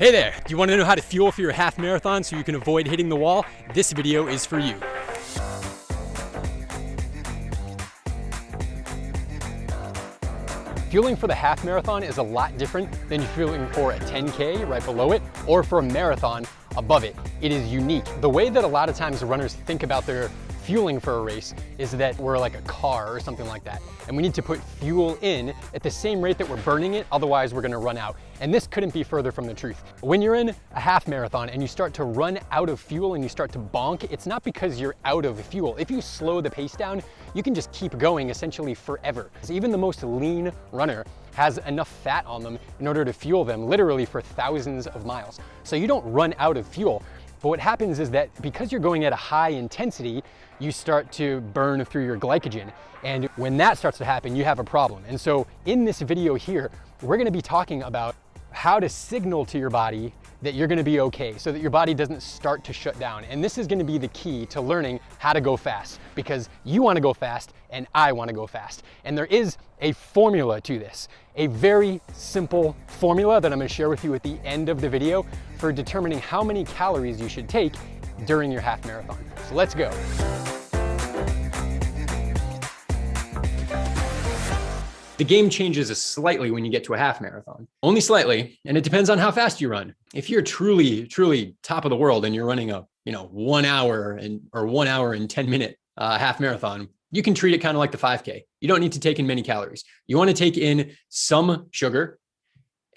Hey there, do you want to know how to fuel for your half marathon so you can avoid hitting the wall? This video is for you. Fueling for the half marathon is a lot different than fueling for a 10K right below it or for a marathon above it. It is unique. The way that a lot of times runners think about their fueling for a race is that we're like a car or something like that, and we need to put fuel in at the same rate that we're burning it, otherwise we're gonna run out. And this couldn't be further from the truth. When you're in a half marathon and you start to run out of fuel and you start to bonk, it's not because you're out of fuel. If you slow the pace down, you can just keep going essentially forever. Even the most lean runner has enough fat on them in order to fuel them literally for thousands of miles. So you don't run out of fuel. But what happens is that because you're going at a high intensity, you start to burn through your glycogen. And when that starts to happen, you have a problem. And so in this video here, we're gonna be talking about how to signal to your body that you're gonna be okay so that your body doesn't start to shut down. And this is gonna be the key to learning how to go fast, because you wanna go fast and I wanna go fast. And there is a formula to this, a very simple formula that I'm gonna share with you at the end of the video for determining how many calories you should take during your half marathon. So let's go. The game changes slightly when you get to a half marathon, only slightly, and it depends on how fast you run. If you're truly top of the world and you're running a 1 hour or 1 hour and 10-minute half marathon, you can treat it kind of like the 5K. You don't need to take in many calories. You want to take in some sugar,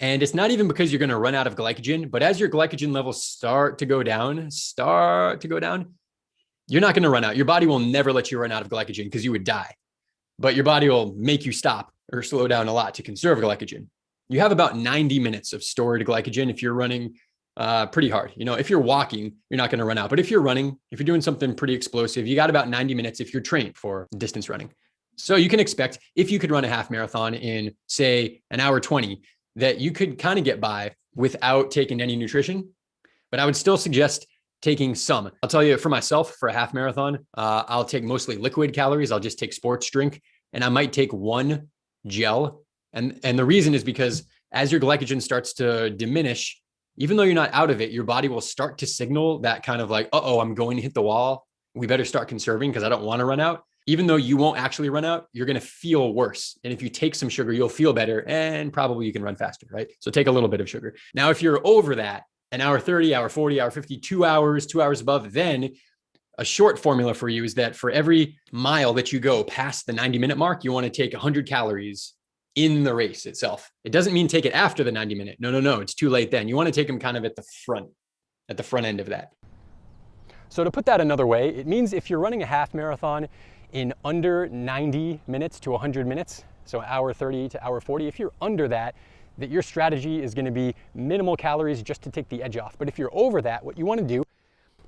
and it's not even because you're going to run out of glycogen, but as your glycogen levels start to go down, you're not going to run out. Your body will never let you run out of glycogen because you would die, but your body will make you stop or slow down a lot to conserve glycogen. You have about 90 minutes of stored glycogen if you're running pretty hard. If you're walking, you're not going to run out. But if you're running, if you're doing something pretty explosive, you got about 90 minutes if you're trained for distance running. So you can expect if you could run a half marathon in, say, an hour 20, that you could kind of get by without taking any nutrition. But I would still suggest taking some. I'll tell you, for myself, for a half marathon, I'll take mostly liquid calories. I'll just take sports drink, and I might take one gel. And the reason is because as your glycogen starts to diminish, even though you're not out of it, your body will start to signal that kind of like, uh-oh, I'm going to hit the wall. We better start conserving because I don't want to run out. Even though you won't actually run out, you're going to feel worse. And if you take some sugar, you'll feel better and probably you can run faster, right? So take a little bit of sugar. Now, if you're over that, an hour 30, hour 40, hour 50, 2 hours, 2 hours above, then a short formula for you is that for every mile that you go past the 90-minute mark, you want to take 100 calories in the race itself. It doesn't mean take it after the 90-minute. No, it's too late then. You want to take them kind of at the front end of that. So to put that another way, it means if you're running a half marathon in under 90 minutes to 100 minutes, so hour 30 to hour 40, if you're under that your strategy is going to be minimal calories just to take the edge off. But if you're over that, what you want to do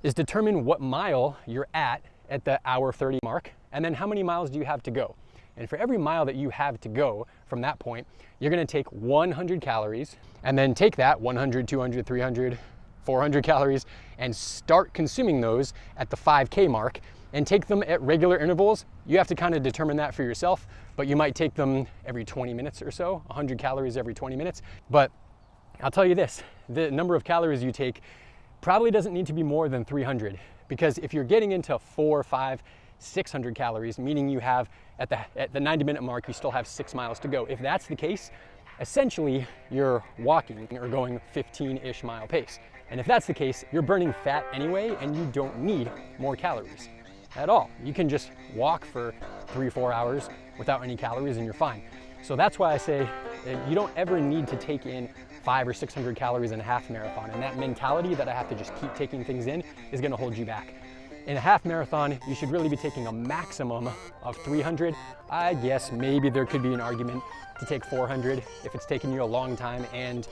is determine what mile you're at the hour 30 mark, and then how many miles do you have to go. And for every mile that you have to go from that point, you're going to take 100 calories, and then take that 100, 200, 300, 400 calories and start consuming those at the 5K mark, and take them at regular intervals. You have to kind of determine that for yourself, but you might take them every 20 minutes or so, 100 calories every 20 minutes. But I'll tell you this, the number of calories you take probably doesn't need to be more than 300, because if you're getting into 400, 500, 600 calories, meaning you have at the 90-minute mark, you still have 6 miles to go. If that's the case, essentially you're walking or going 15-ish mile pace. And if that's the case, you're burning fat anyway, and you don't need more calories at all. You can just walk for 3 or 4 hours without any calories and you're fine. So that's why I say you don't ever need to take in 500 or 600 calories in a half marathon. And that mentality that I have to just keep taking things in is gonna hold you back. In a half marathon, you should really be taking a maximum of 300. I guess maybe there could be an argument to take 400 if it's taking you a long time and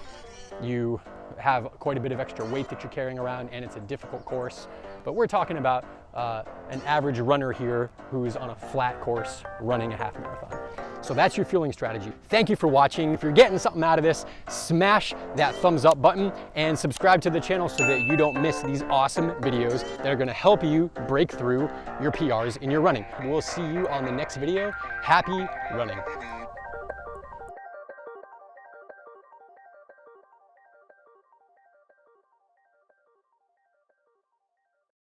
you have quite a bit of extra weight that you're carrying around and it's a difficult course. But we're talking about an average runner here who's on a flat course running a half marathon. So that's your fueling strategy. Thank you for watching. If you're getting something out of this, smash that thumbs up button and subscribe to the channel so that you don't miss these awesome videos that are gonna help you break through your PRs in your running. We'll see you on the next video. Happy running.